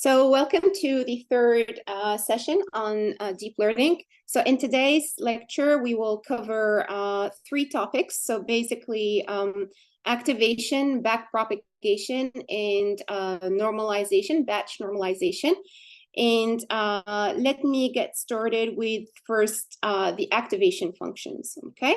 So welcome to the third session on deep learning. So in today's lecture, we will cover three topics. So basically activation, backpropagation, and normalization, batch normalization. And let me get started with first the activation functions, okay?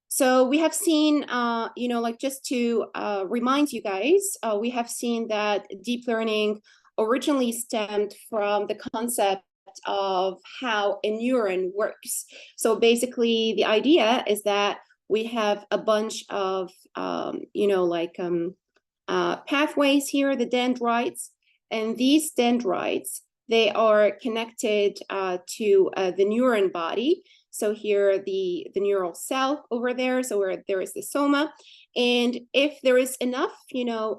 So we have seen, like just to remind you guys, we have seen that deep learning originally stemmed from the concept of how a neuron works. So basically the idea is that we have a bunch of, pathways here, the dendrites, and these dendrites, they are connected to the neuron body. So here, the neural cell over there, so where there is the soma. And if there is enough,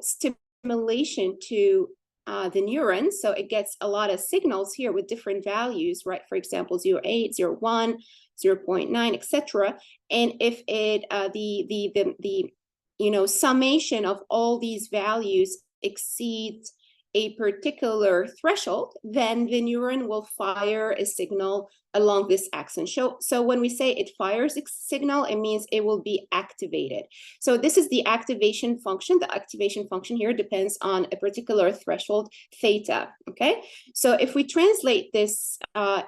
stimulation to the neuron, so it gets a lot of signals here with different values, right? For example, 0.8, 0.1, 0.9, etc. And if it, the summation of all these values exceeds a particular threshold, then the neuron will fire a signal along this axon. So when we say it fires a signal, it means it will be activated. So this is the activation function. The activation function here depends on a particular threshold, theta, okay? So if we translate this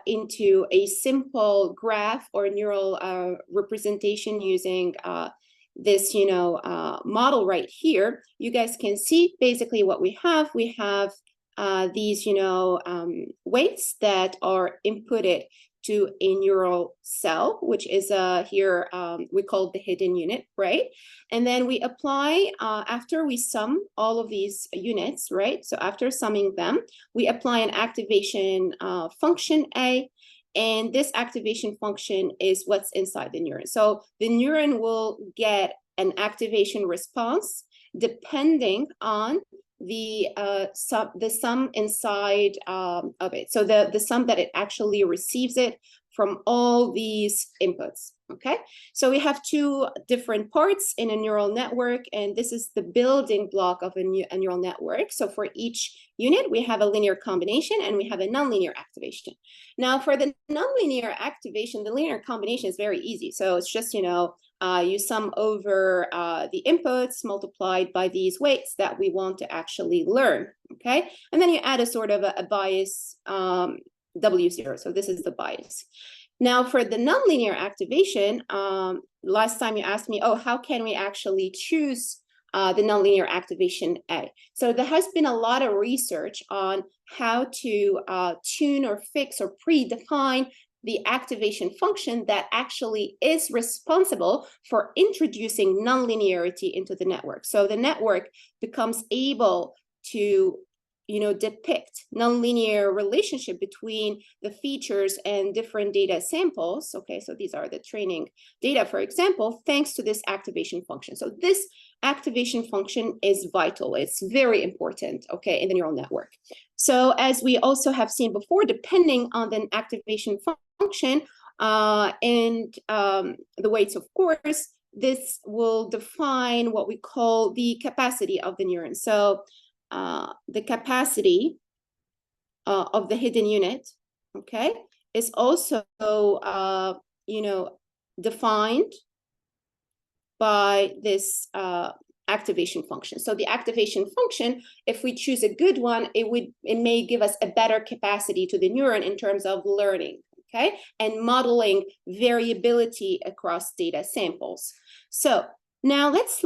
into a simple graph or neural representation using this, model right here, you guys can see basically what we have. We have these, weights that are inputted to a neural cell, which is here we call the hidden unit, right? And then we apply, after we sum all of these units, right? So after summing them, we apply an activation function A. And this activation function is what's inside the neuron. So the neuron will get an activation response depending on the sum inside of it. So the sum that it actually receives it from all these inputs, okay? So we have two different parts in a neural network, and this is the building block of a neural network. So for each unit, we have a linear combination and we have a nonlinear activation. Now for the nonlinear activation, the linear combination is very easy. So it's just, you sum over the inputs multiplied by these weights that we want to actually learn, okay? And then you add a sort of a bias W0, so this is the bias. Now for the nonlinear activation, last time you asked me, oh, how can we actually choose the nonlinear activation A? So there has been a lot of research on how to tune or fix or predefine the activation function that actually is responsible for introducing nonlinearity into the network. So the network becomes able to depict nonlinear relationship between the features and different data samples. Okay, so these are the training data, for example, thanks to this activation function. So this activation function is vital. It's very important, okay, in the neural network. So as we also have seen before, depending on the activation function and the weights, of course, this will define what we call the capacity of the neuron. So the capacity of the hidden unit, okay, is also, defined by this activation function. So the activation function, if we choose a good one, it may give us a better capacity to the neuron in terms of learning, okay, and modeling variability across data samples. So now let's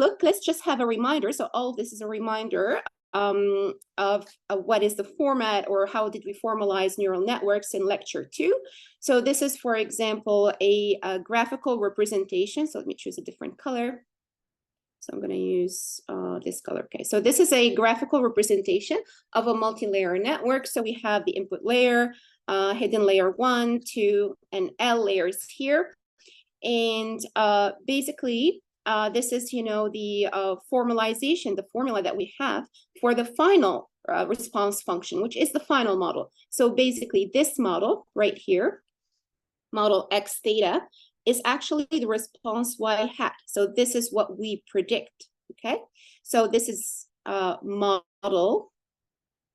just have a reminder. So all this is a reminder of what is the format or how did we formalize neural networks in lecture 2. So this is, for example, a graphical representation. So let me choose a different color. So I'm going to use this color. Okay, so this is a graphical representation of a multi-layer network. So we have the input layer, hidden layer 1, 2, and L layers here. And basically, this is, the formalization, the formula that we have for the final response function, which is the final model. So basically, this model right here, model X theta, is actually the response Y hat. So this is what we predict, okay? So this is model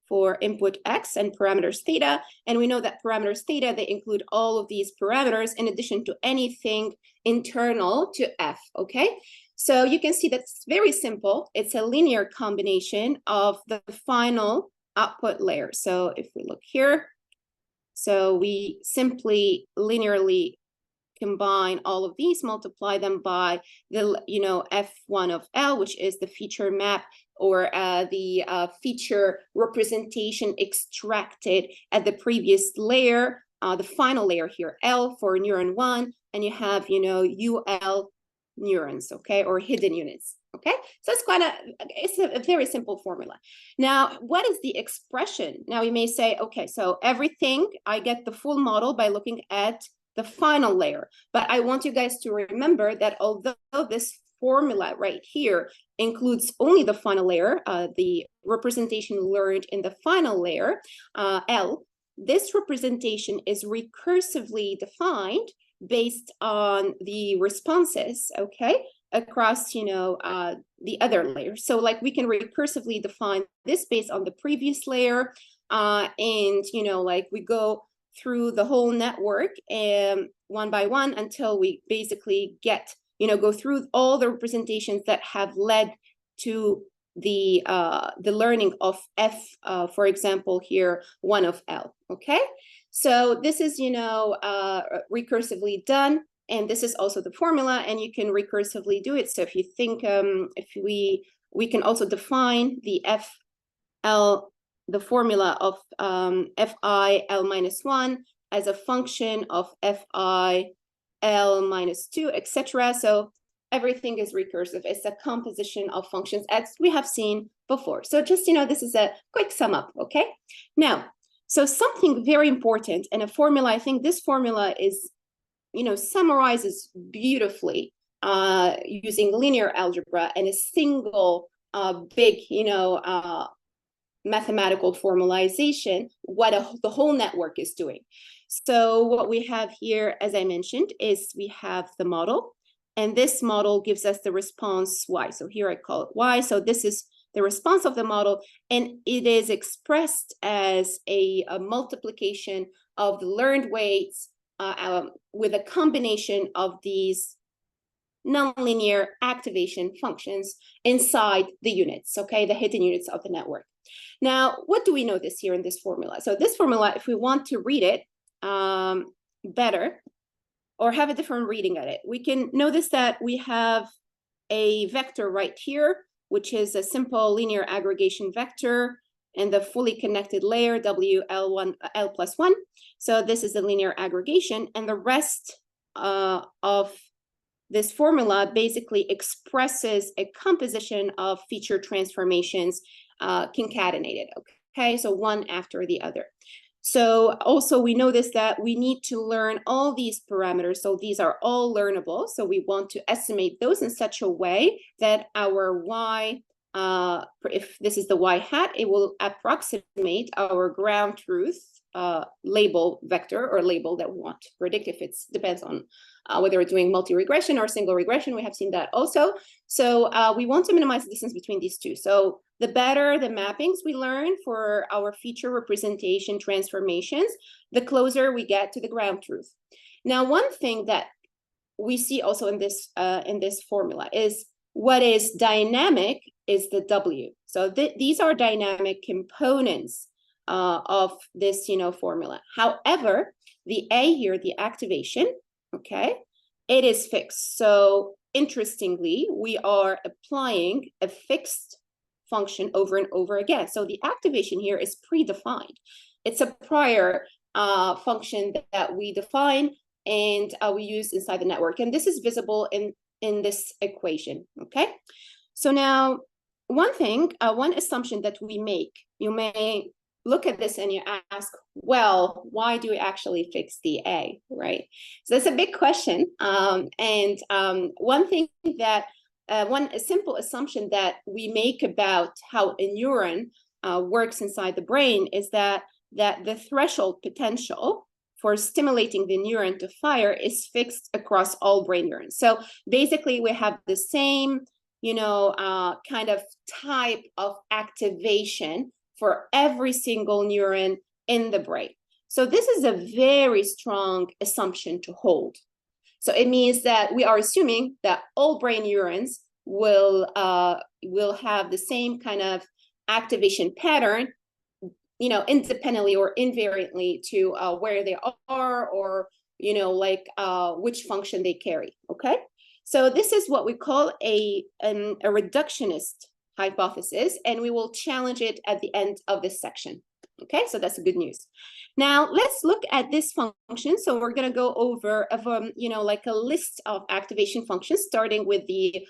for input X and parameters theta. And we know that parameters theta, they include all of these parameters in addition to anything internal to F, okay? So you can see that's very simple. It's a linear combination of the final output layer. So if we look here, so we simply linearly combine all of these, multiply them by the, F1 of L, which is the feature map or the feature representation extracted at the previous layer, the final layer here, L for neuron 1, and you have, UL neurons, okay, or hidden units. Okay, so it's a very simple formula. Now, what is the expression? Now, you may say, okay, so everything, I get the full model by looking at the final layer. But I want you guys to remember that although this formula right here includes only the final layer, the representation learned in the final layer, L, this representation is recursively defined based on the responses, okay, across, the other layers. So like we can recursively define this based on the previous layer, and, like we go through the whole network one by one until we basically get, go through all the representations that have led to the learning of F, for example, here, 1 of L, okay? So this is, recursively done, and this is also the formula, and you can recursively do it. So if you think, if we can also define the FL, the formula of Fi L minus 1 as a function of Fi L minus 2, etc. So everything is recursive. It's a composition of functions as we have seen before. So just, this is a quick sum up, okay? Now, so something very important in a formula, I think this formula is, summarizes beautifully using linear algebra and a single big, mathematical formalization, what the whole network is doing. So what we have here, as I mentioned, is we have the model, and this model gives us the response Y. So here I call it Y. So this is the response of the model, and it is expressed as a multiplication of the learned weights with a combination of these nonlinear activation functions inside the units, okay, the hidden units of the network. Now, what do we notice here in this formula? So this formula, if we want to read it better or have a different reading at it, we can notice that we have a vector right here, which is a simple linear aggregation vector in the fully connected layer WL1 L plus 1. So this is the linear aggregation, and the rest of this formula basically expresses a composition of feature transformations concatenated, okay, so one after the other. So also we notice that we need to learn all these parameters, so these are all learnable, so we want to estimate those in such a way that our Y, if this is the Y hat, it will approximate our ground truth label vector or label that we want to predict. If it depends on whether we're doing multi-regression or single regression, we have seen that also. So we want to minimize the distance between these two. So the better the mappings we learn for our feature representation transformations, the closer we get to the ground truth. Now, one thing that we see also in this formula is what is dynamic is the W. So these are dynamic components of this, formula. However, the A here, the activation, okay, it is fixed. So interestingly, we are applying a fixed function over and over again. So the activation here is predefined. It's a prior function that we define and we use inside the network. And this is visible in this equation, okay? So now, one thing, one assumption that we make, you may look at this and you ask, well, why do we actually fix the A, right? So that's a big question. And one thing that, a simple assumption that we make about how a neuron works inside the brain is that the threshold potential for stimulating the neuron to fire is fixed across all brain neurons. So basically we have the same, kind of type of activation for every single neuron in the brain. So this is a very strong assumption to hold. So it means that we are assuming that all brain neurons will have the same kind of activation pattern, independently or invariantly to where they are, or which function they carry. Okay, so this is what we call a reductionist hypothesis, and we will challenge it at the end of this section. Okay, so that's good news. Now let's look at this function. So we're going to go over like a list of activation functions, starting with the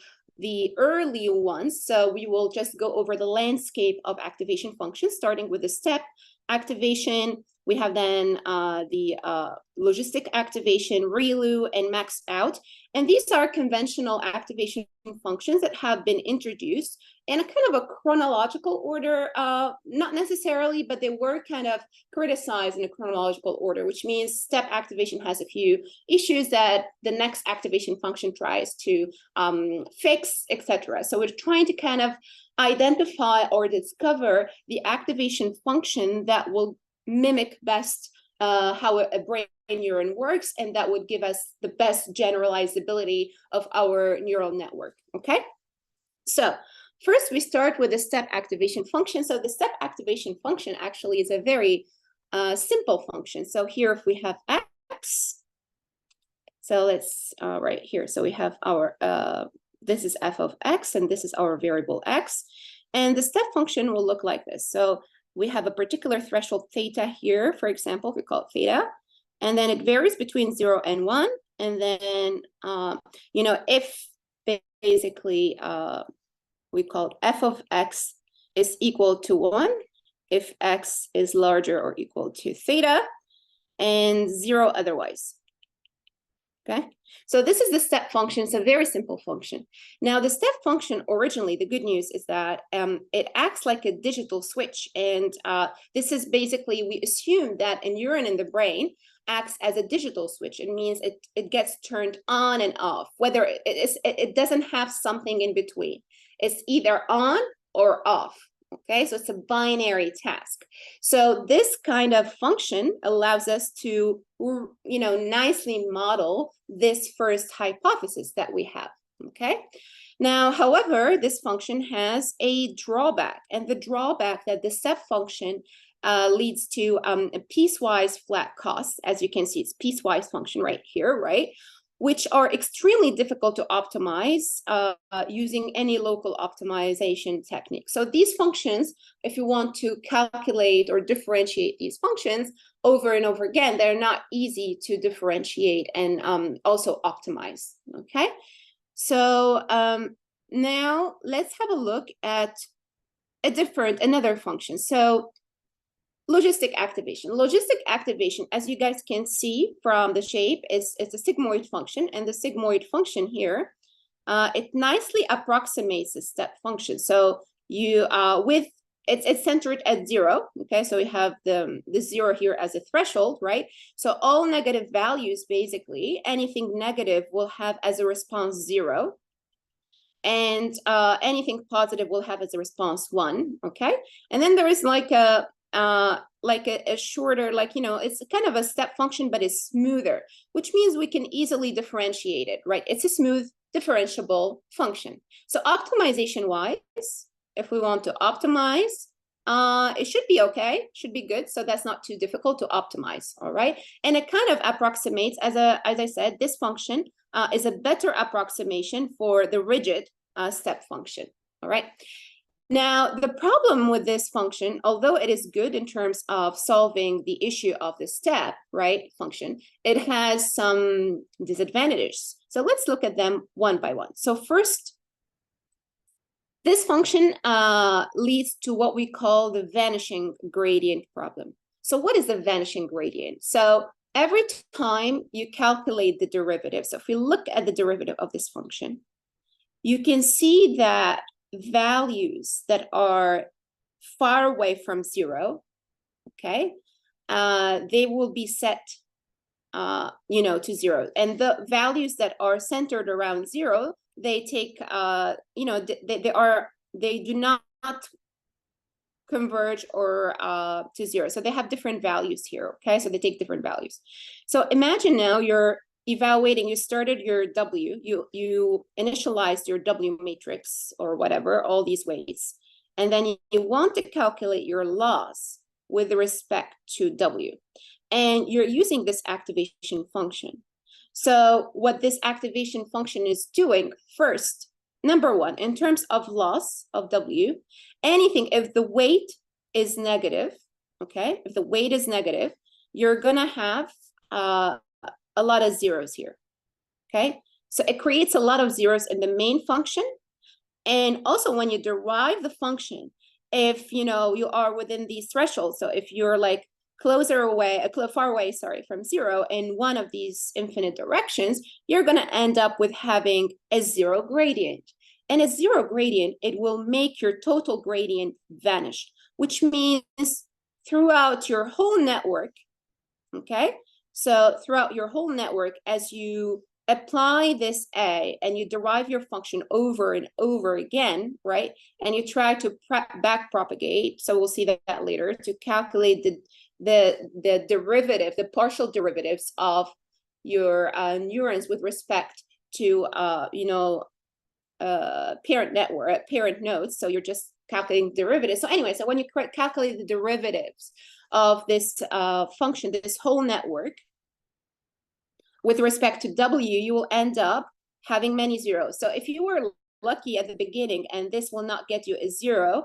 early ones. So we will just go over the landscape of activation functions, starting with the step activation. We have then the logistic activation, ReLU, and Maxout. And these are conventional activation functions that have been introduced in a kind of a chronological order, not necessarily, but they were kind of criticized in a chronological order, which means step activation has a few issues that the next activation function tries to fix, etc. So we're trying to kind of identify or discover the activation function that will mimic best how a brain neuron works, and that would give us the best generalizability of our neural network. Okay, so first we start with the step activation function. So the step activation function actually is a very simple function. So here if we have x, so let's right here, so we have our this is f of x, and this is our variable x, and the step function will look like this. So we have a particular threshold theta here, for example, we call it theta, and then it varies between 0 and 1, and then if basically we call it f of x is equal to 1 if x is larger or equal to theta, and 0 otherwise. Okay, so this is the step function. It's a very simple function. Now, the step function originally, the good news is that it acts like a digital switch. And this is basically, we assume that a neuron in the brain acts as a digital switch. It means it gets turned on and off, whether it doesn't have something in between. It's either on or off. Okay, so it's a binary task. So this kind of function allows us to, nicely model this first hypothesis that we have. Okay, now, however, this function has a drawback, and the drawback that the step function leads to a piecewise flat costs. As you can see, it's piecewise function right here, right? Which are extremely difficult to optimize using any local optimization technique. So these functions, if you want to calculate or differentiate these functions over and over again, they're not easy to differentiate and also optimize, okay? So now let's have a look at another function. So logistic activation. Logistic activation, as you guys can see from the shape, it's a sigmoid function, and the sigmoid function here, it nicely approximates the step function. So you it's centered at 0. Okay, so we have the 0 here as a threshold, right? So all negative values, basically anything negative will have as a response 0. And anything positive will have as a response 1. Okay, and then there is like a shorter, it's kind of a step function, but it's smoother, which means we can easily differentiate it, right? It's a smooth differentiable function. So optimization wise, if we want to optimize, it should be okay, should be good. So that's not too difficult to optimize, all right? And it kind of approximates, as I said, this function is a better approximation for the rigid step function, all right? Now, the problem with this function, although it is good in terms of solving the issue of the step, right, function, it has some disadvantages. So let's look at them one by one. So first, this function leads to what we call the vanishing gradient problem. So what is the vanishing gradient? So every time you calculate the derivative, so if we look at the derivative of this function, you can see that values that are far away from 0, okay, they will be set to 0, and the values that are centered around 0, they take they do not converge or to zero. So they have different values here, okay? So they take different values. So imagine now you're evaluating, you started your W, you initialized your W matrix or whatever, all these weights, and then you want to calculate your loss with respect to W. And you're using this activation function. So what this activation function is doing first, number one, in terms of loss of W, anything, if the weight is negative, okay, if the weight is negative, you're gonna have a lot of zeros here, okay? So it creates a lot of zeros in the main function. And also when you derive the function, if you know you are within these thresholds, so if you're like closer away, far away, sorry, from zero in one of these infinite directions, you're gonna end up with having a zero gradient. And a zero gradient, it will make your total gradient vanish, which means throughout your whole network, okay? So throughout your whole network, as you apply this A and you derive your function over and over again, right? And you try to back propagate, so we'll see that later, to calculate the derivative, the partial derivatives of your neurons with respect to, parent network, parent nodes. So you're just calculating derivatives. So anyway, so when you calculate the derivatives of this function, this whole network, with respect to W, you will end up having many zeros. So if you were lucky at the beginning, and this will not get you a zero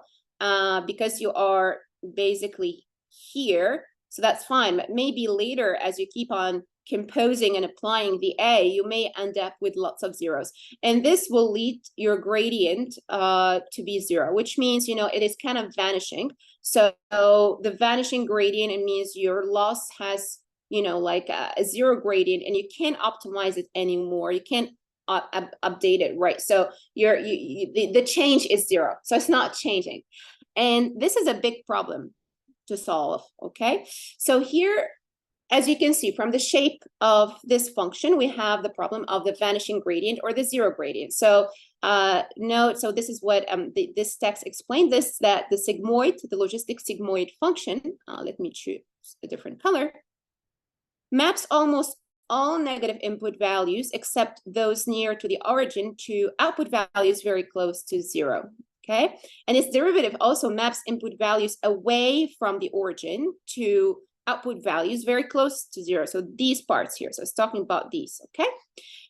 because you are basically here, so that's fine. But maybe later, as you keep on composing and applying the A, you may end up with lots of zeros. And this will lead your gradient to be zero, which means, it is kind of vanishing. So the vanishing gradient, it means your loss has, like a zero gradient, and you can't optimize it anymore. You can't update it, right? So the change is zero. So it's not changing. And this is a big problem to solve, okay? So here, as you can see from the shape of this function, we have the problem of the vanishing gradient or the zero gradient. So note, so this is what this text explained this, that the sigmoid, the logistic sigmoid function, let me choose a different color, maps almost all negative input values except those near to the origin to output values very close to zero, okay? And its derivative also maps input values away from the origin to output values very close to zero. So these parts here, so it's talking about these, okay?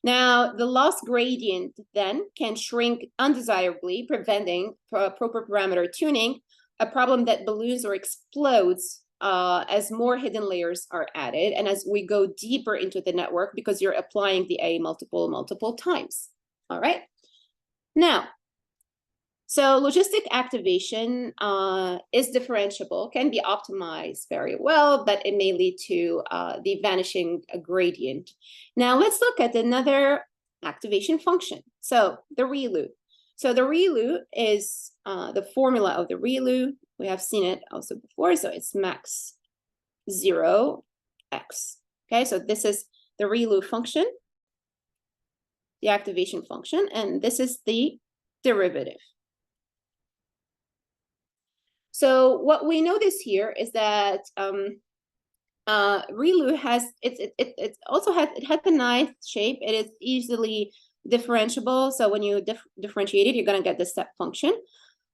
Now, the loss gradient then can shrink undesirably, preventing proper parameter tuning, a problem that balloons or explodes as more hidden layers are added and as we go deeper into the network because you're applying the A multiple times, all right? Now, so logistic activation is differentiable, can be optimized very well, but it may lead to the vanishing gradient. Now let's look at another activation function. So the ReLU. So the ReLU is the formula of the ReLU. We have seen it also before. So it's max 0 x. Okay, so this is the ReLU function, the activation function, and this is the derivative. So what we notice here is that ReLU has it also has a nice shape. It is easily differentiable. So when you differentiate it, you're going to get the step function.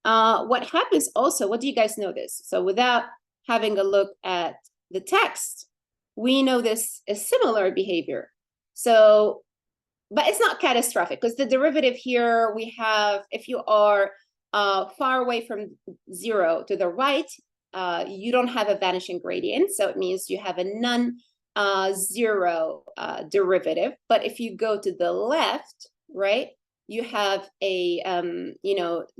What happens also? What do you guys notice? So without having a look at the text, we notice a similar behavior. So, but it's not catastrophic because the derivative here we have, if you are far away from zero to the right, you don't have a vanishing gradient. So it means you have a non-zero derivative. But if you go to the left, right, you have a,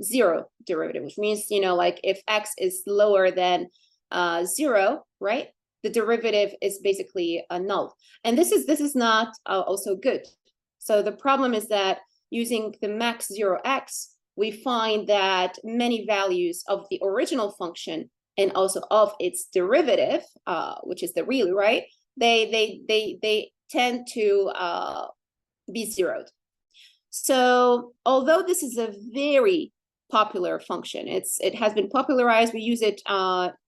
zero derivative, which means, like if x is lower than 0, right, the derivative is basically a null. And this is not also good. So the problem is that using the max 0x, we find that many values of the original function and also of its derivative, which is the ReLU, right? They tend to be zeroed. So although this is a very popular function. It has been popularized. We use it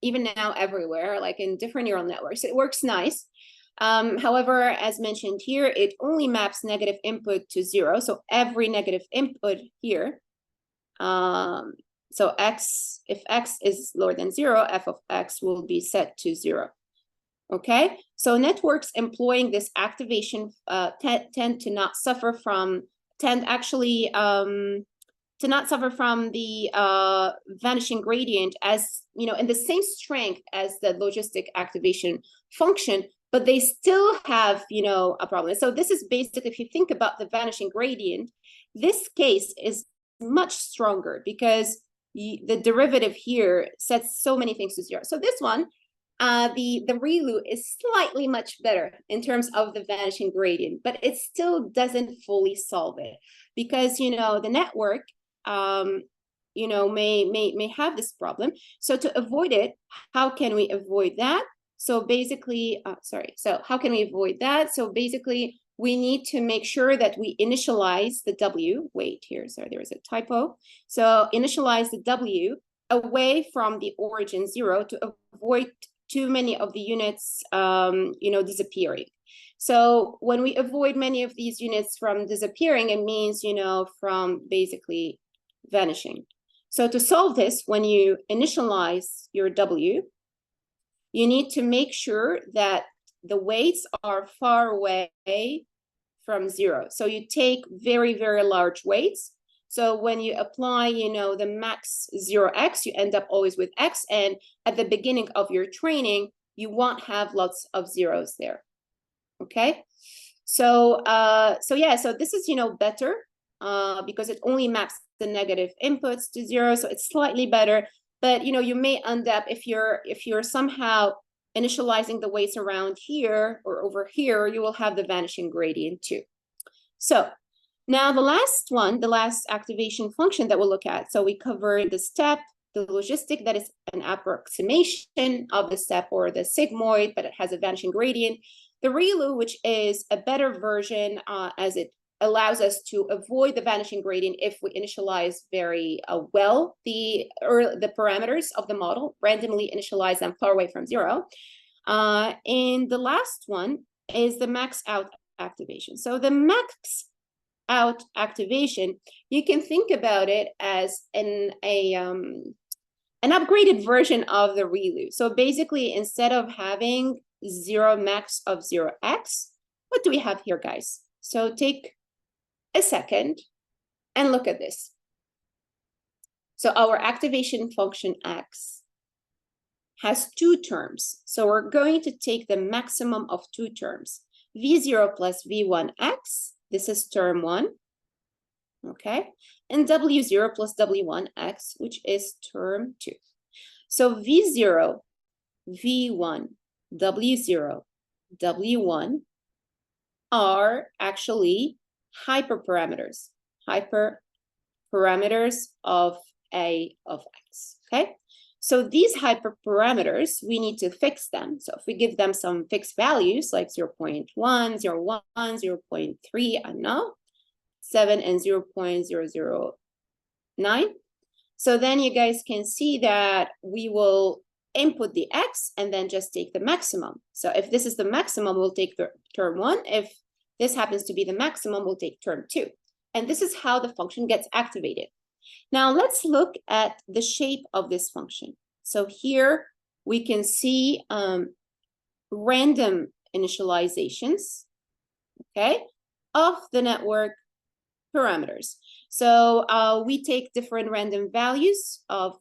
even now everywhere, like in different neural networks. It works nice. However, as mentioned here, it only maps negative input to 0. So every negative input here, so x, if x is lower than 0, f of x will be set to 0. Okay, so networks employing this activation tend to not suffer from, to not suffer from the vanishing gradient as, in the same strength as the logistic activation function, but they still have, a problem. So this is basically, if you think about the vanishing gradient, this case is much stronger because the derivative here sets so many things to 0. So this one, the ReLU is slightly much better in terms of the vanishing gradient, but it still doesn't fully solve it because, the network, may have this problem. So to avoid it, how can we avoid that? So basically, so how can we avoid that? So basically, we need to make sure that we initialize the W. Wait here, sorry, there was a typo. So initialize the W away from the origin 0 to avoid too many of the units, disappearing. So when we avoid many of these units from disappearing, it means, from basically vanishing. So to solve this, when you initialize your W, you need to make sure that the weights are far away from 0. So you take very, very large weights. So when you apply, the max 0x, you end up always with x. And at the beginning of your training, you won't have lots of zeros there. Okay. So, so this is, better because it only maps the negative inputs to 0. So it's slightly better. But, you may end up, if you're somehow initializing the weights around here or over here, you will have the vanishing gradient too. So now the last activation function that we'll look at. So we covered the step, the logistic, that is an approximation of the step or the sigmoid, but it has a vanishing gradient. The ReLU, which is a better version as it allows us to avoid the vanishing gradient if we initialize very well the parameters of the model, randomly initialize them far away from 0. And the last one is the Maxout activation. So the Maxout activation, you can think about it as an upgraded version of the ReLU. So basically, instead of having 0 max of 0x, what do we have here, guys? So take a second and look at this. So our activation function x has 2 terms. So we're going to take the maximum of 2 terms. V0 plus V1x, this is term 1. Okay. And W0 plus W1x, which is term 2. So V0, V1, W0, W1 are actually hyperparameters of A of x, okay? So these hyperparameters, we need to fix them. So if we give them some fixed values like 0.1, 0.1, 0.3, I know, 7 and 0.009. So then you guys can see that we will input the x and then just take the maximum. So if this is the maximum, we'll take the term 1. If this happens to be the maximum, we'll take term 2. And this is how the function gets activated. Now let's look at the shape of this function. So here we can see random initializations, okay, of the network parameters. So we take different random values of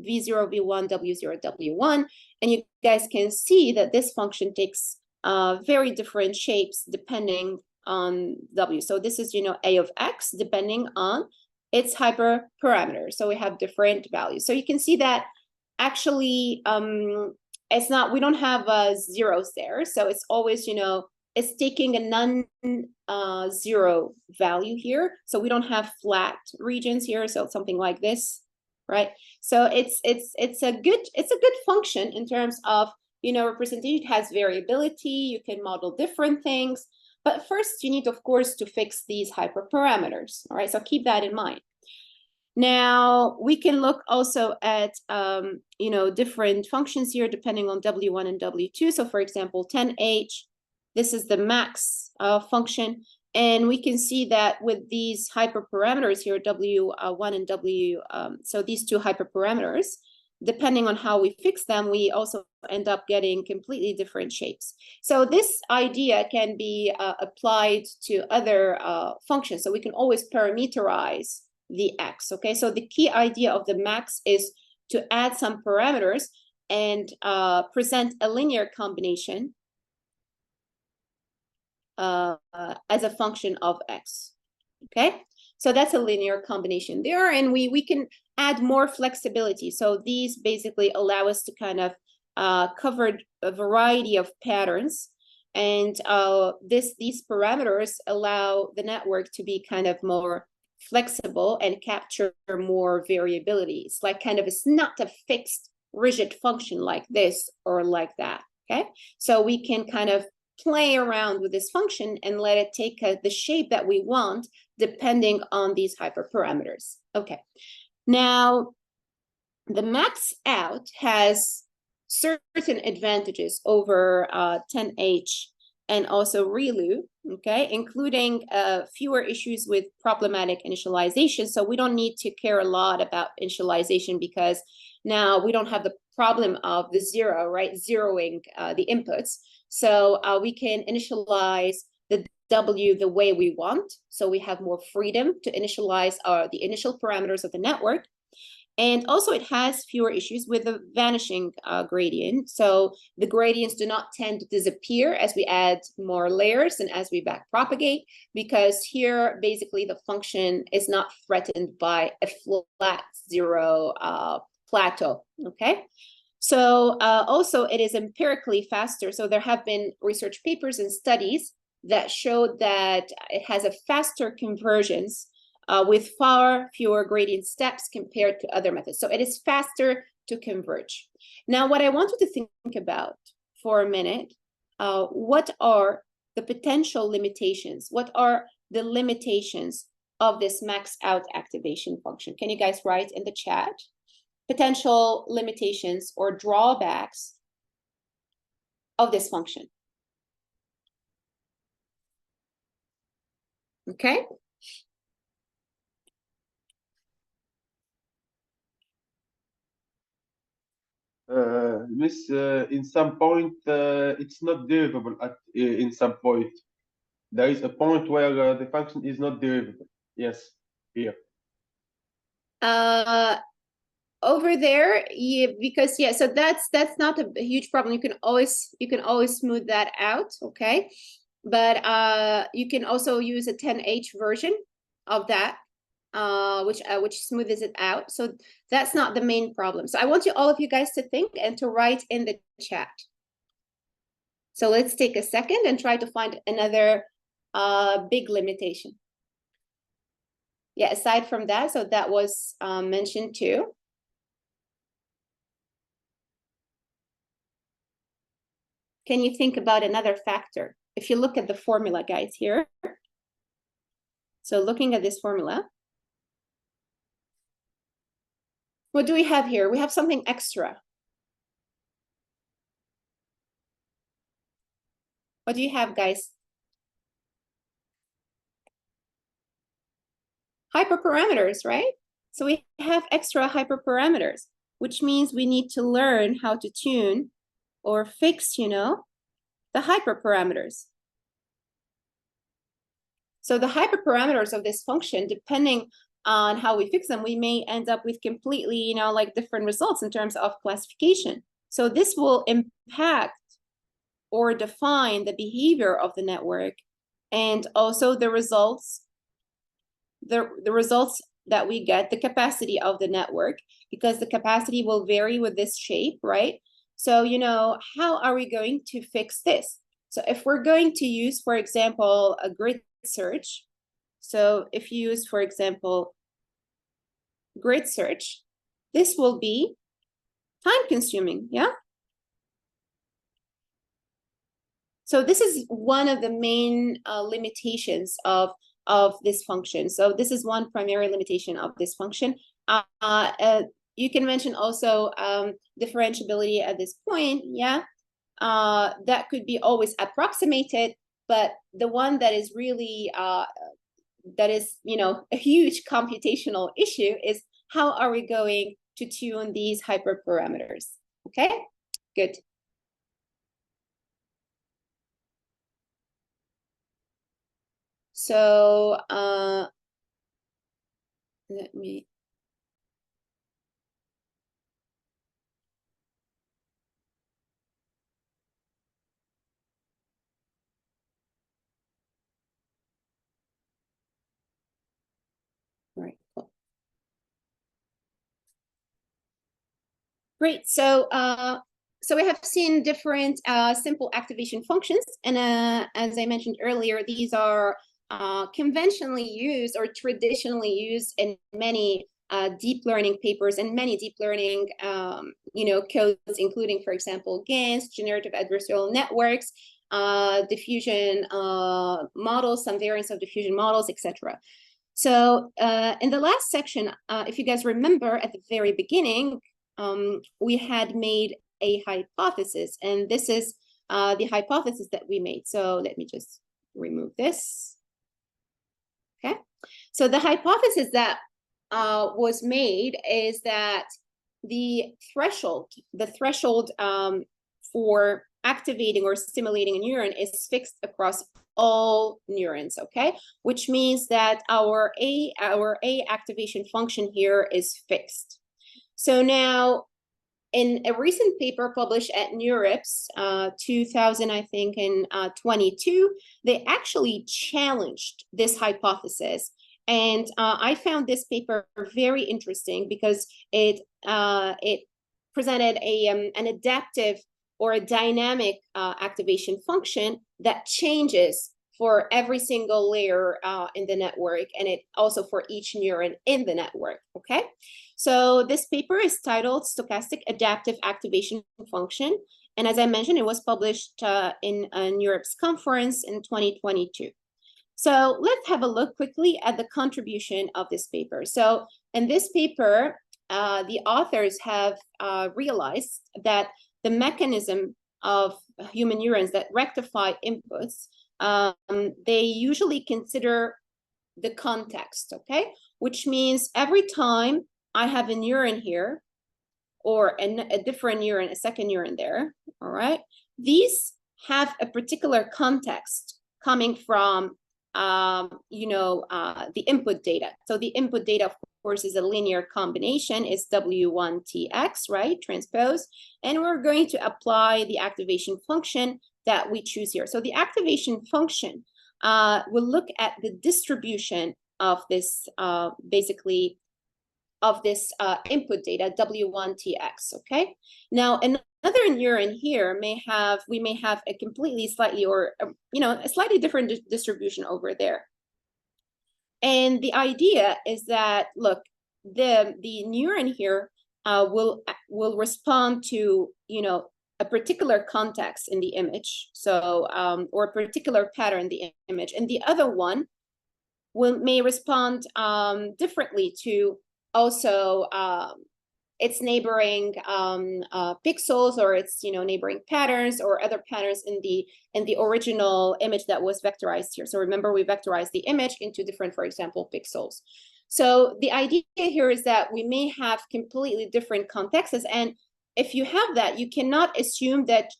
V0, V1, W0, W1, and you guys can see that this function takes very different shapes depending on W. So this is, A of x depending on its hyperparameter. So we have different values. So you can see that actually it's not, we don't have zeros there. So it's always, it's taking a non-zero value here. So we don't have flat regions here. So it's something like this, right? So it's a good function in terms of, representation. It has variability. You can model different things. But first, you need, of course, to fix these hyperparameters. All right, so keep that in mind. Now we can look also at different functions here depending on W1 and W2. So for example, 10H, this is the max function. And we can see that with these hyperparameters here, W1 and W, so these two hyperparameters, depending on how we fix them, we also end up getting completely different shapes. So this idea can be applied to other functions. So we can always parameterize the x, okay? So the key idea of the max is to add some parameters and present a linear combination as a function of x, okay? So that's a linear combination there, and we can add more flexibility. So these basically allow us to kind of cover a variety of patterns, and these parameters allow the network to be kind of more flexible and capture more variability. It's like kind of, it's not a fixed rigid function like this or like that, okay? So we can kind of play around with this function and let it take the shape that we want depending on these hyperparameters. Okay, now the Maxout has certain advantages over 10H and also ReLU, okay, including fewer issues with problematic initialization. So we don't need to care a lot about initialization because now we don't have the problem of the zero, right, zeroing the inputs. So we can initialize the W the way we want. So we have more freedom to initialize the initial parameters of the network. And also it has fewer issues with the vanishing gradient. So the gradients do not tend to disappear as we add more layers and as we backpropagate, because here basically the function is not threatened by a flat zero plateau, okay? So also it is empirically faster. So there have been research papers and studies that showed that it has a faster convergence with far fewer gradient steps compared to other methods. So it is faster to converge. Now, what I want you to think about for a minute, what are the potential limitations? What are the limitations of this Maxout activation function? Can you guys write in the chat? Potential limitations or drawbacks of this function. Okay. Miss, in some point, it's not derivable in some point. There is a point where the function is not derivable. Yes, here. Over there, yeah, because yeah, so that's not a huge problem. You can always smooth that out, okay? But you can also use a 10H version of that, which smoothes it out. So that's not the main problem. So I want all of you guys to think and to write in the chat. So let's take a second and try to find another big limitation. Yeah, aside from that, so that was mentioned too. Can you think about another factor? If you look at the formula, guys, here. So looking at this formula, what do we have here? We have something extra. What do you have, guys? Hyperparameters, right? So we have extra hyperparameters, which means we need to learn how to tune or fix, the hyperparameters. So the hyperparameters of this function, depending on how we fix them, we may end up with completely, like different results in terms of classification. So this will impact or define the behavior of the network and also the results, the results that we get, the capacity of the network, because the capacity will vary with this shape, right? So, how are we going to fix this? So if we're going to use, for example, a grid search, so if you use, for example, grid search, this will be time consuming, yeah? So this is one of the main limitations of of this function. So this is one primary limitation of this function. You can mention also differentiability at this point, yeah. That could be always approximated, but the one that is really that is, you know, a huge computational issue is how are we going to tune these hyperparameters? Okay, good. So let me. All right, cool. Great. So so we have seen different simple activation functions, and as I mentioned earlier, these are conventionally used or traditionally used in many deep learning papers and many deep learning you know, codes, including, for example, GANs, generative adversarial networks, diffusion models, some variants of diffusion models, etc. So in the last section, if you guys remember at the very beginning, we had made a hypothesis, and this is the hypothesis that we made. So let me just remove this. Okay, so the hypothesis that was made is that the threshold for activating or stimulating a neuron is fixed across all neurons, okay? Which means that our A activation function here is fixed. So now, in a recent paper published at NeurIPS, 2000, I think, in 22, they actually challenged this hypothesis. And I found this paper very interesting because it presented an adaptive or a dynamic activation function that changes for every single layer in the network, and it also for each neuron in the network, okay? So this paper is titled Stochastic Adaptive Activation Function. And as I mentioned, it was published in a NeurIPS conference in 2022. So let's have a look quickly at the contribution of this paper. So in this paper, the authors have realized that the mechanism of human neurons that rectify inputs, they usually consider the context, okay? Which means every time I have a neuron here, or a different neuron, a second neuron there, all right? These have a particular context coming from, you know, the input data. So the input data, of course, is a linear combination, is W1TX, right, transpose, and we're going to apply the activation function that we choose here. So the activation function will look at the distribution of this, basically, of this input data, W1TX, okay? Now, another neuron here we may have a completely slightly, or, you know, a slightly different distribution over there. And the idea is that, look, the neuron here will respond to, you know, a particular context in the image, so or a particular pattern in the image, and the other one may respond differently to also its neighboring pixels, or its, you know, neighboring patterns or other patterns in the original image that was vectorized here. So remember, we vectorized the image into different, for example, pixels. So the idea here is that we may have completely different contexts, and if you have that, you cannot assume that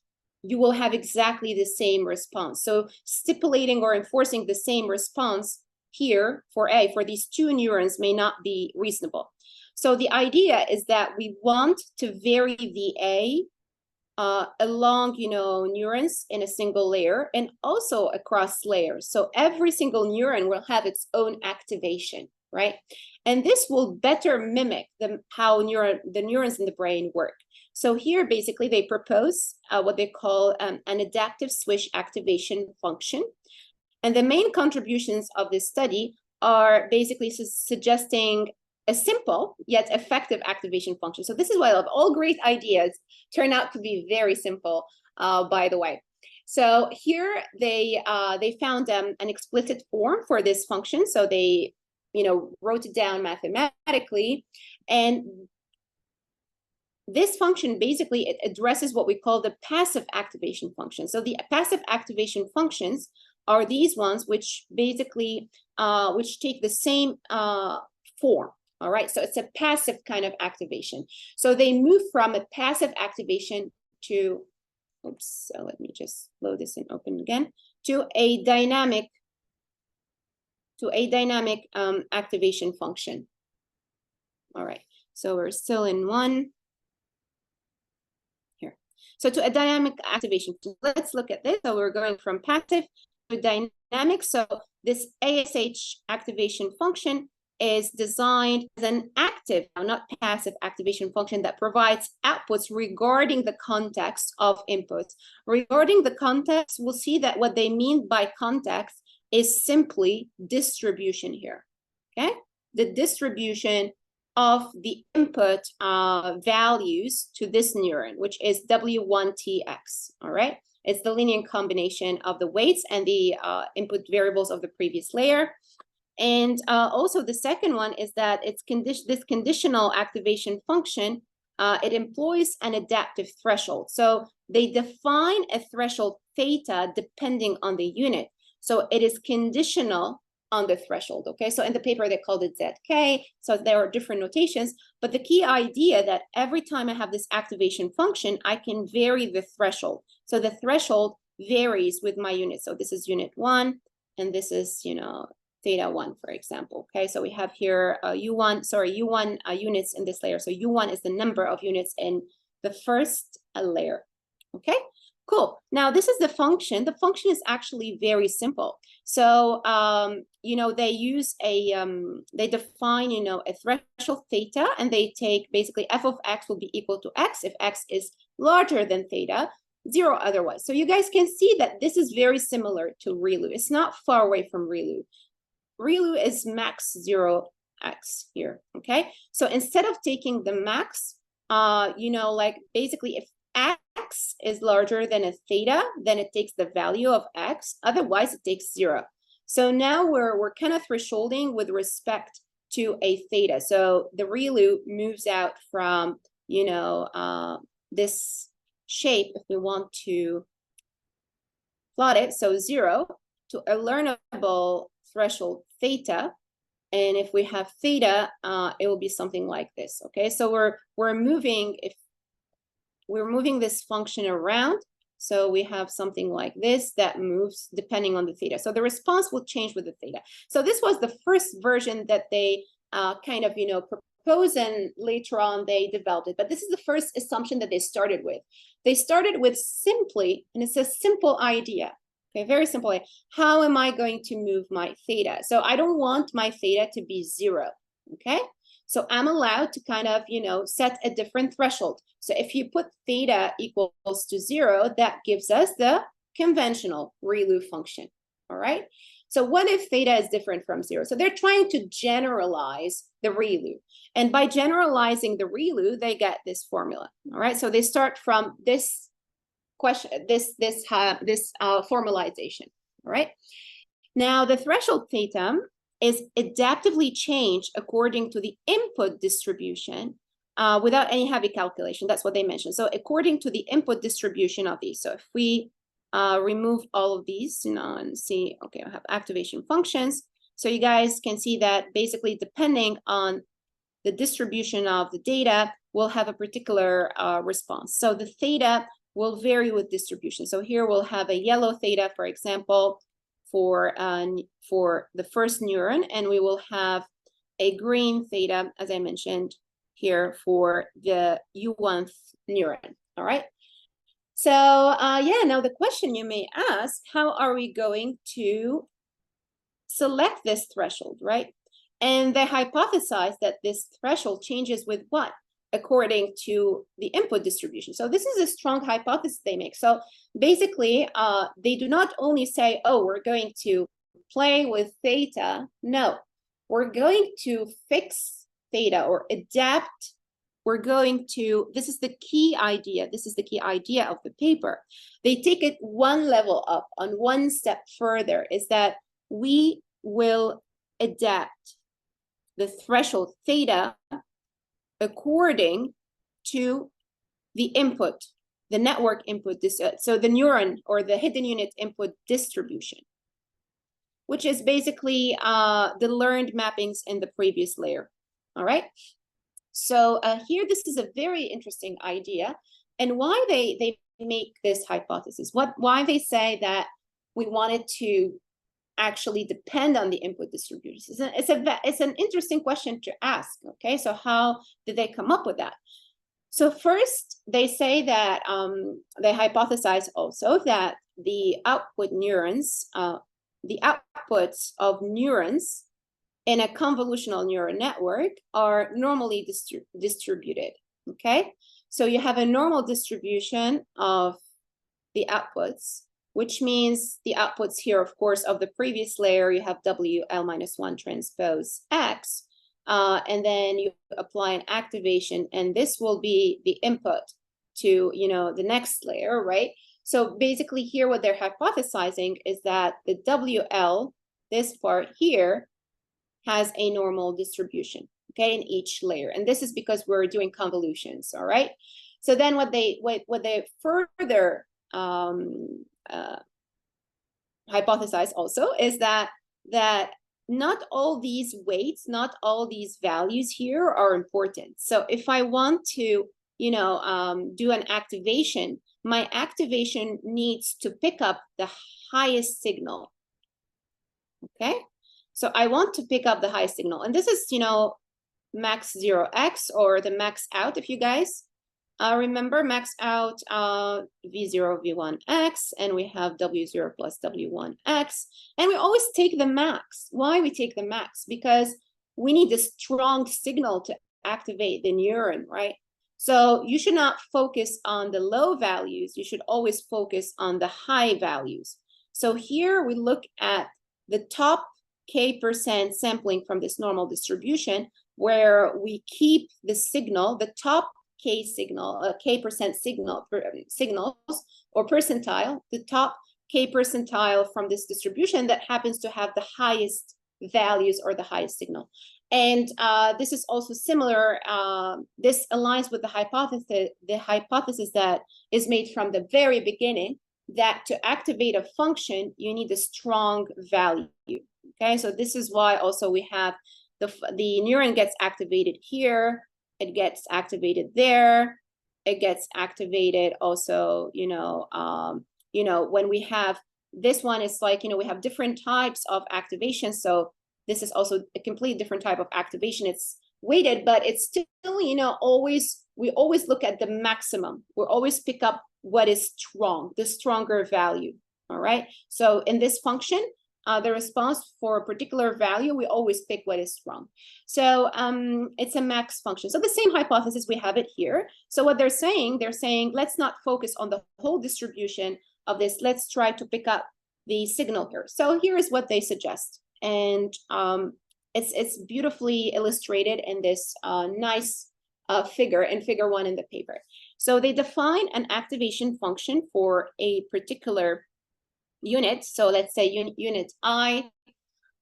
you will have exactly the same response. So stipulating or enforcing the same response here for these two neurons may not be reasonable. So the idea is that we want to vary the A along, you know, neurons in a single layer and also across layers. So every single neuron will have its own activation, right? And this will better mimic how the neurons in the brain work. So here, basically, they propose what they call an adaptive Swish activation function. And the main contributions of this study are basically suggesting a simple yet effective activation function. So this is why I love all great ideas turn out to be very simple, by the way. So here they found an explicit form for this function. So they, wrote it down mathematically, and this function basically it addresses what we call the passive activation function. So the passive activation functions are these ones which basically which take the same form. All right, so it's a passive kind of activation. So they move from a passive activation to, oops, so let me just load this and open again, to a dynamic activation function. All right, so we're still in one here. So to a dynamic activation, let's look at this. So we're going from passive to dynamic. So this ASH activation function is designed as an active, not passive activation function that provides outputs regarding the context of inputs. Regarding the context, we'll see that what they mean by context is simply distribution here, okay? The distribution of the input values to this neuron, which is W1TX, all right? It's the linear combination of the weights and the input variables of the previous layer. And also the second one is that it's this conditional activation function, it employs an adaptive threshold. So they define a threshold theta depending on the unit. So it is conditional on the threshold, okay? So in the paper, they called it ZK. So there are different notations, but the key idea that every time I have this activation function, I can vary the threshold. So the threshold varies with my unit. So this is unit 1, and this is, theta 1, for example, okay? So we have here U1 units in this layer. So U1 is the number of units in the first layer, okay? Cool. Now this is the function. The function is actually very simple. So, they use they define, a threshold theta, and they take basically f of x will be equal to x if x is larger than theta, 0 otherwise. So you guys can see that this is very similar to ReLU. It's not far away from ReLU. ReLU is max 0x here, okay? So instead of taking the max, like basically if x is larger than a theta, then it takes the value of x, otherwise it takes 0. So now we're kind of thresholding with respect to a theta. So the ReLU moves out from, this shape, if we want to plot it, so 0 to a learnable threshold theta. And if we have theta, it will be something like this, okay? So we're moving this function around. So we have something like this that moves depending on the theta. So the response will change with the theta. So this was the first version that they kind of, proposed, and later on they developed it. But this is the first assumption that they started with. They started with simply, and it's a simple idea, okay, very simple. How am I going to move my theta? So I don't want my theta to be 0, okay? So I'm allowed to kind of, set a different threshold. So if you put theta equals to 0, that gives us the conventional ReLU function, all right? So what if theta is different from 0? So they're trying to generalize the ReLU. And by generalizing the ReLU, they get this formula, all right? So they start from this question, this formalization, all right? Now the threshold theta is adaptively changed according to the input distribution without any heavy calculation. That's what they mentioned. So according to the input distribution of these. So if we remove all of these, and see, okay, I have activation functions. So you guys can see that basically depending on the distribution of the data, we'll have a particular response. So the theta will vary with distribution. So here we'll have a yellow theta, for example, for the first neuron, and we will have a green theta, as I mentioned here, for the U1th neuron, all right? So now the question you may ask, how are we going to select this threshold, right? And they hypothesize that this threshold changes with what? According to the input distribution. So this is a strong hypothesis they make. So basically, they do not only say, oh, we're going to play with theta. No, we're going to fix theta or adapt. we're going to, this is the key idea. This is the key idea of the paper. They take it one level up, on one step further, is that we will adapt the threshold theta according to the input, the network input, so the neuron or the hidden unit input distribution, which is basically the learned mappings in the previous layer. All right. So here, this is a very interesting idea, and why they make this hypothesis. Why they say that we wanted to actually depend on the input distributions. It's an interesting question to ask. Okay, so how did they come up with that? So first, they say that they hypothesize also that the output neurons, the outputs of neurons in a convolutional neural network are normally distributed. Okay, so you have a normal distribution of the outputs, which means the outputs here, of course, of the previous layer, you have WL-1 transpose X, and then you apply an activation, and this will be the input to, you know, the next layer, right? So basically here, what they're hypothesizing is that the WL, this part here, has a normal distribution, okay, in each layer. And this is because we're doing convolutions, all right? So then what they further hypothesize also is that not all these weights, not all these values here are important. So if I want to, you know, do an activation, my activation needs to pick up the highest signal. Okay, so I want to pick up the highest signal, and this is, you know, max 0x or the max out. If you guys remember, max out v0 v1x, and we have w0 plus w1x, and we always take the max. Why we take the max? Because we need a strong signal to activate the neuron, right? So you should not focus on the low values. You should always focus on the high values. So here we look at the top k% sampling from this normal distribution, where we keep the signal, the top k signal, k% signals or percentile, the top k percentile from this distribution that happens to have the highest values or the highest signal. And this is also similar. This aligns with the hypothesis that is made from the very beginning, that to activate a function, you need a strong value. Okay, so this is why also we have the neuron gets activated here, it gets activated there, it gets activated also, you know, when we have this one, it's like, you know, we have different types of activation. So this is also a completely different type of activation. It's weighted, but it's still, you know, we always look at the maximum. We always pick up what is strong, the stronger value. All right. So in this function, the response for a particular value, we always pick what is strong. So it's a max function. So the same hypothesis, we have it here. So what they're saying, let's not focus on the whole distribution of this. Let's try to pick up the signal here. So here is what they suggest. And it's beautifully illustrated in this nice figure in figure 1 in the paper. So they define an activation function for a particular unit. So let's say unit I,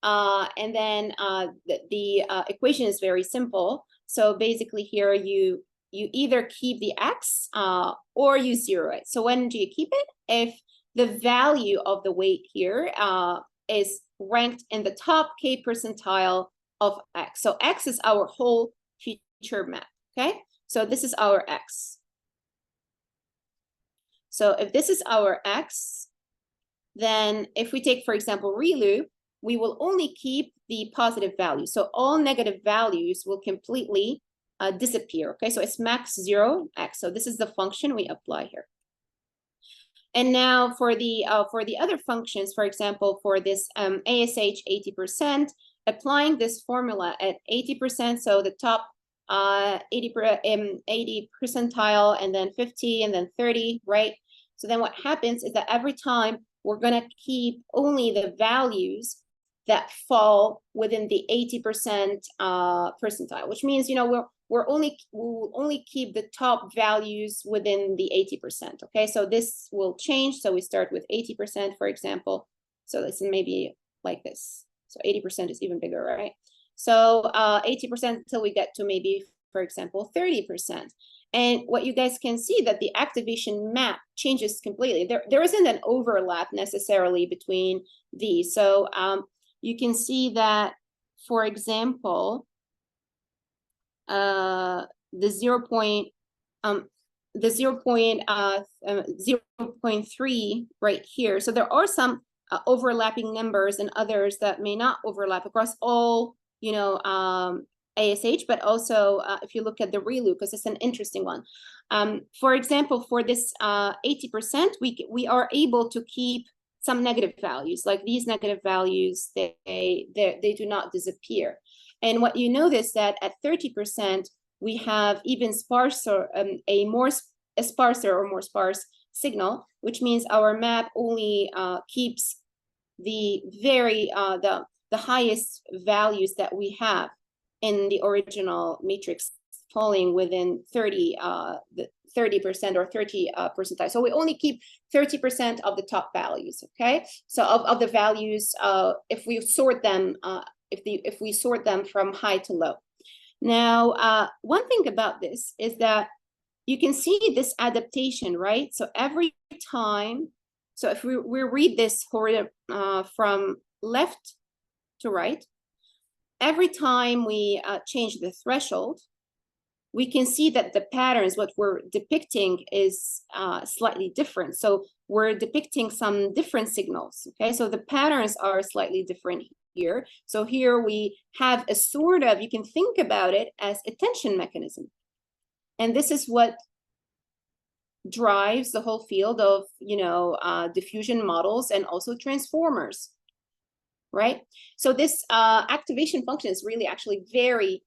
and then the equation is very simple. So basically here you either keep the x or you zero it. So when do you keep it? If the value of the weight here is ranked in the top k percentile of x. So x is our whole feature map. Okay, so this is our x. So if this is our x, then if we take, for example, ReLU, we will only keep the positive values. So all negative values will completely disappear. Okay, so it's max 0x. So this is the function we apply here. And now for the other functions, for example, for this ASH 80%, applying this formula at 80%, so the top 80 percentile, and then 50, and then 30, right? So then what happens is that every time we're going to keep only the values that fall within the 80% percentile, which means, you know, we'll only keep the top values within the 80%. Okay, so this will change. So we start with 80%, for example. So this is maybe like this. So 80% is even bigger, right? So 80% until we get to maybe, for example, 30%. And what you guys can see that the activation map changes completely. There isn't an overlap necessarily between these. So you can see that, for example, the 0.3 right here. So there are some overlapping numbers and others that may not overlap across all, you know, ASH, but also if you look at the ReLU, because it's an interesting one. For example, for this 80%, we are able to keep some negative values, like these negative values, they do not disappear. And what you notice that at 30%, we have even sparser, a sparser or more sparse signal, which means our map only keeps the the highest values that we have in the original matrix falling within 30% or 30 percentile. So we only keep 30% of the top values. Okay, so of the values, if we sort them, if we sort them from high to low. Now, one thing about this is that you can see this adaptation, right? So every time, so if we read this from left to right, every time we change the threshold, we can see that the patterns, what we're depicting is slightly different. So we're depicting some different signals, okay? So the patterns are slightly different here. So here we have a sort of, you can think about it as a tension mechanism. And this is what drives the whole field of, you know, diffusion models and also transformers, right? So this activation function is really actually very,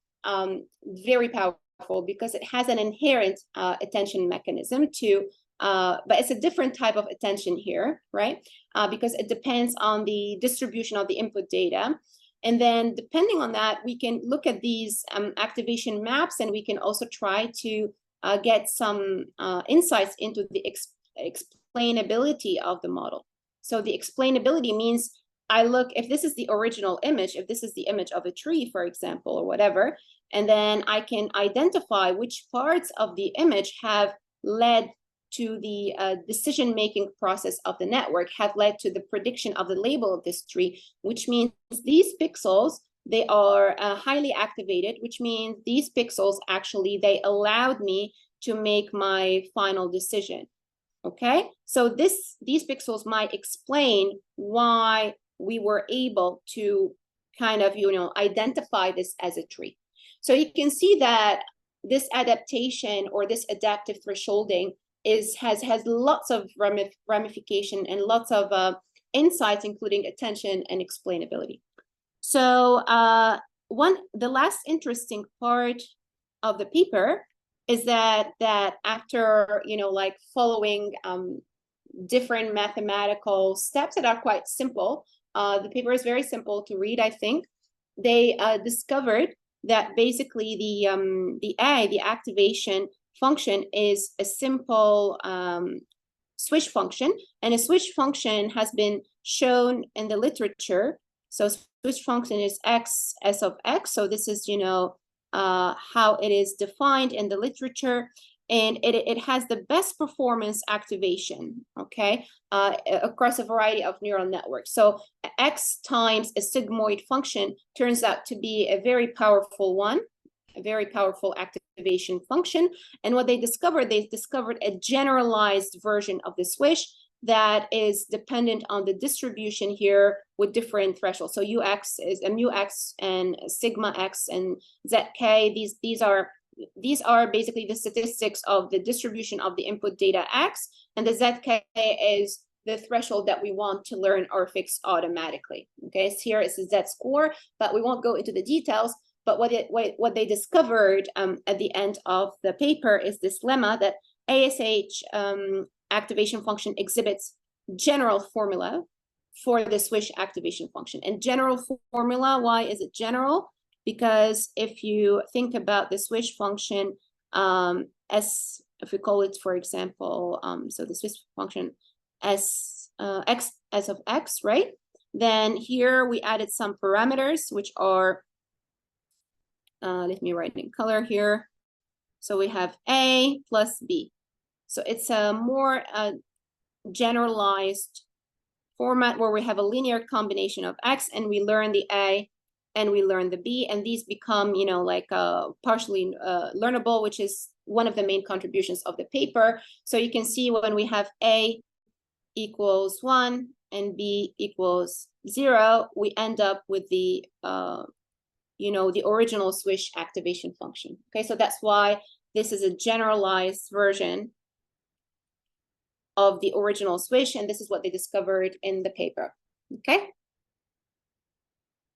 very powerful because it has an inherent attention mechanism to, but it's a different type of attention here, right? Because it depends on the distribution of the input data. And then depending on that, we can look at these activation maps, and we can also try to get some insights into the explainability of the model. So the explainability means I look, if this is the original image, if this is the image of a tree, for example, or whatever, and then I can identify which parts of the image have led to the decision-making process of the network, have led to the prediction of the label of this tree, which means these pixels, they are highly activated, which means these pixels actually, they allowed me to make my final decision, okay? So these pixels might explain why we were able to kind of, you know, identify this as a tree. So you can see that this adaptation or this adaptive thresholding has lots of ramification and lots of insights, including attention and explainability. So the last interesting part of the paper is that after, you know, like following different mathematical steps that are quite simple, the paper is very simple to read, I think. They discovered that basically the activation function is a simple Swish function, and a Swish function has been shown in the literature. So Swish function is x s of x. So this is, you know, how it is defined in the literature, and it has the best performance activation, okay, across a variety of neural networks. So x times a sigmoid function turns out to be a very powerful one, a very powerful activation function. And what they discovered a generalized version of the Swish that is dependent on the distribution here with different thresholds. So ux is a mu x and sigma x and zk. These are basically the statistics of the distribution of the input data x, and the zk is the threshold that we want to learn or fix automatically. Okay, so here is the z score, but we won't go into the details. But what they discovered at the end of the paper is this lemma that ASH activation function exhibits general formula for the Swish activation function. And general formula, why is it general? because if you think about the Swish function, if we call it, for example, so the Swish function s of x, right? Then here we added some parameters, which are, let me write in color here. So we have a plus b. So it's a more generalized format where we have a linear combination of x, and we learn the a and we learn the b, and these become, you know, like partially learnable, which is one of the main contributions of the paper. So you can see when we have a equals 1 and b equals 0, we end up with the you know, the original Swish activation function. Okay, so that's why this is a generalized version of the original Swish, and this is what they discovered in the paper. Okay.